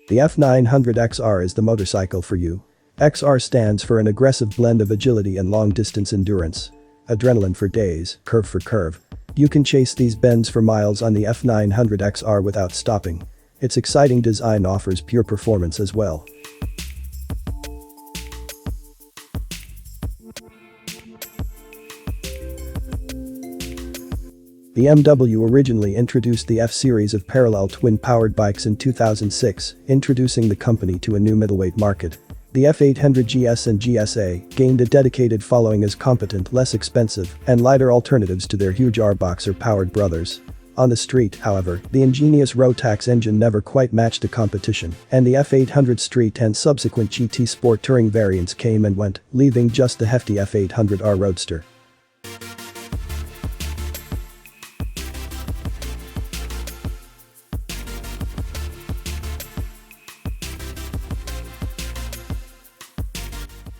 The F900XR is the motorcycle for you. XR stands for an aggressive blend of agility and long-distance endurance. Adrenaline for days, curve for curve. You can chase these bends for miles on the F900XR without stopping. Its exciting design offers pure performance as well. BMW originally introduced the F-series of parallel twin-powered bikes in 2006, introducing the company to a new middleweight market. The F800 GS and GSA gained a dedicated following as competent, less expensive, and lighter alternatives to their huge R-Boxer-powered brothers. On the street, however, the ingenious Rotax engine never quite matched the competition, and the F800 Street and subsequent GT Sport Touring variants came and went, leaving just the hefty F800R Roadster.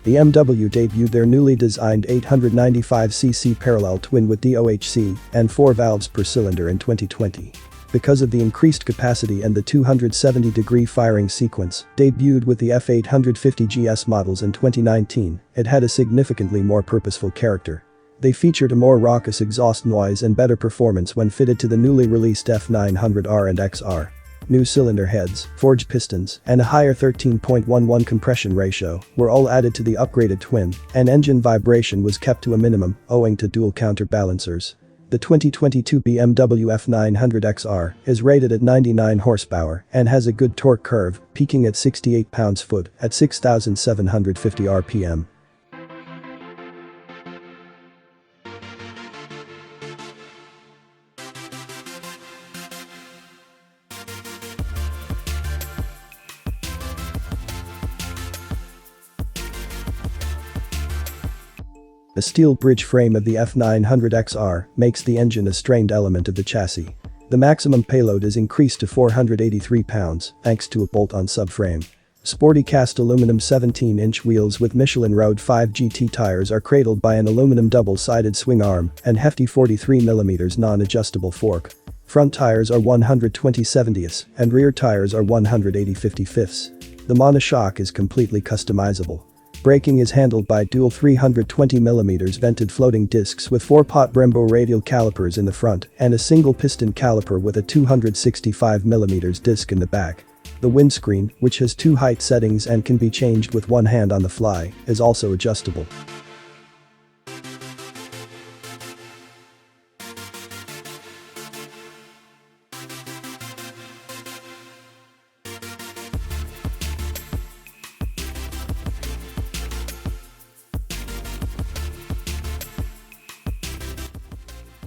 BMW debuted their newly designed 895cc parallel twin with DOHC and 4 valves per cylinder in 2020. Because of the increased capacity and the 270-degree firing sequence, debuted with the F850 GS models in 2019, it had a significantly more purposeful character. They featured a more raucous exhaust noise and better performance when fitted to the newly released F900R and XR. New cylinder heads, forged pistons, and a higher 13.11 compression ratio were all added to the upgraded twin, and engine vibration was kept to a minimum owing to dual counterbalancers. The 2022 BMW F900XR is rated at 99 horsepower and has a good torque curve, peaking at 68 pounds-foot at 6,750 rpm. The steel bridge frame of the F900XR makes the engine a strained element of the chassis. The maximum payload is increased to 483 pounds thanks to a bolt-on subframe. Sporty cast aluminum 17-inch wheels with Michelin Road 5 GT tires are cradled by an aluminum double-sided swing arm and hefty 43mm non-adjustable fork. Front tires are 120/70ths and rear tires are 180/55ths. The monoshock is completely customizable. Braking is handled by dual 320mm vented floating discs with 4-pot Brembo radial calipers in the front and a single piston caliper with a 265mm disc in the back. The windscreen, which has 2 height settings and can be changed with one hand on the fly, is also adjustable.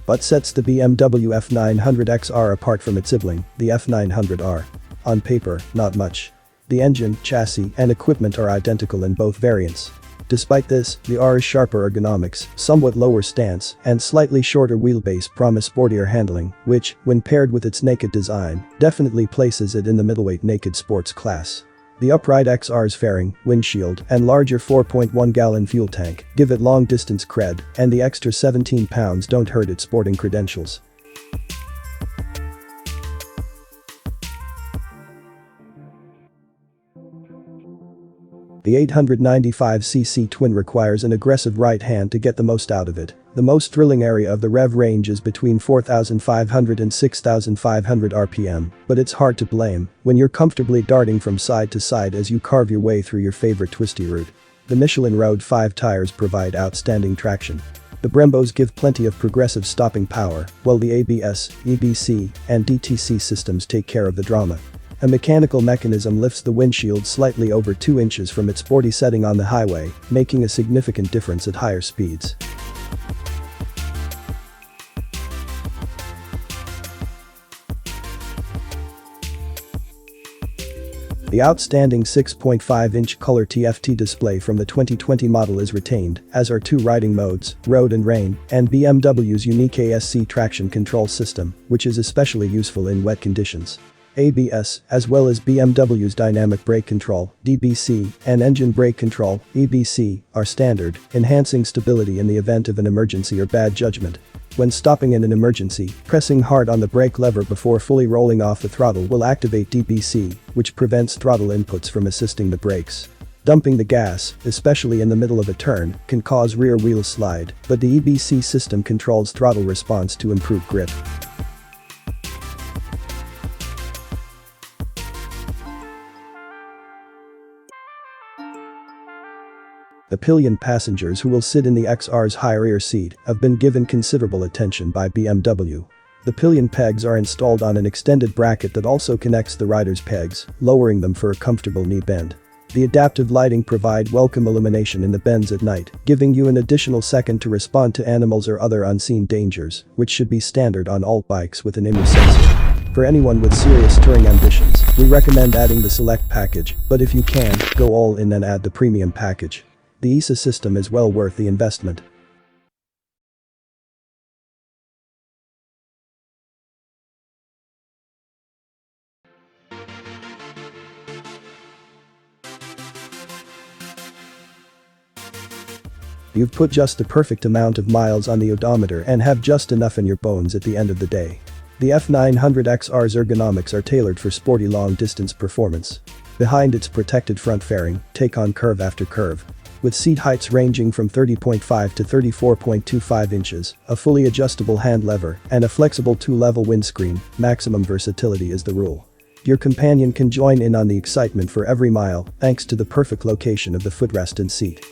What sets the BMW F900XR apart from its sibling, the F900R? On paper, not much. The engine, chassis, and equipment are identical in both variants. Despite this, the R's sharper ergonomics, somewhat lower stance, and slightly shorter wheelbase promise sportier handling, which, when paired with its naked design, definitely places it in the middleweight naked sports class. The upright XR's fairing, windshield, and larger 4.1-gallon fuel tank give it long-distance cred, and the extra 17 pounds don't hurt its sporting credentials. The 895cc twin requires an aggressive right hand to get the most out of it. The most thrilling area of the rev range is between 4,500 and 6,500 rpm, but it's hard to blame when you're comfortably darting from side to side as you carve your way through your favorite twisty route. The Michelin Road 5 tires provide outstanding traction. The Brembos give plenty of progressive stopping power, while the ABS, EBC, and DTC systems take care of the drama. A mechanical mechanism lifts the windshield slightly over 2 inches from its sporty setting on the highway, making a significant difference at higher speeds. The outstanding 6.5-inch color TFT display from the 2020 model is retained, as are 2 riding modes, road and rain, and BMW's unique ASC traction control system, which is especially useful in wet conditions. ABS, as well as BMW's dynamic brake control, DBC, and engine brake control, EBC, are standard, enhancing stability in the event of an emergency or bad judgment. When stopping in an emergency, pressing hard on the brake lever before fully rolling off the throttle will activate DBC, which prevents throttle inputs from assisting the brakes. Dumping the gas, especially in the middle of a turn, can cause rear wheel slide, but the EBC system controls throttle response to improve grip. The pillion passengers who will sit in the XR's high rear seat have been given considerable attention by BMW. The pillion pegs are installed on an extended bracket that also connects the rider's pegs, lowering them for a comfortable knee bend. The adaptive lighting provide welcome illumination in the bends at night, giving you an additional second to respond to animals or other unseen dangers, which should be standard on all bikes with an IMU sensor. For anyone with serious touring ambitions, we recommend adding the Select package, but if you can, go all in and add the Premium package. The ESA system is well worth the investment. You've put just the perfect amount of miles on the odometer and have just enough in your bones at the end of the day. The F900XR's ergonomics are tailored for sporty long-distance performance. Behind its protected front fairing, take on curve after curve. With seat heights ranging from 30.5 to 34.25 inches, a fully adjustable hand lever, and a flexible 2-level windscreen, maximum versatility is the rule. Your companion can join in on the excitement for every mile thanks to the perfect location of the footrest and seat.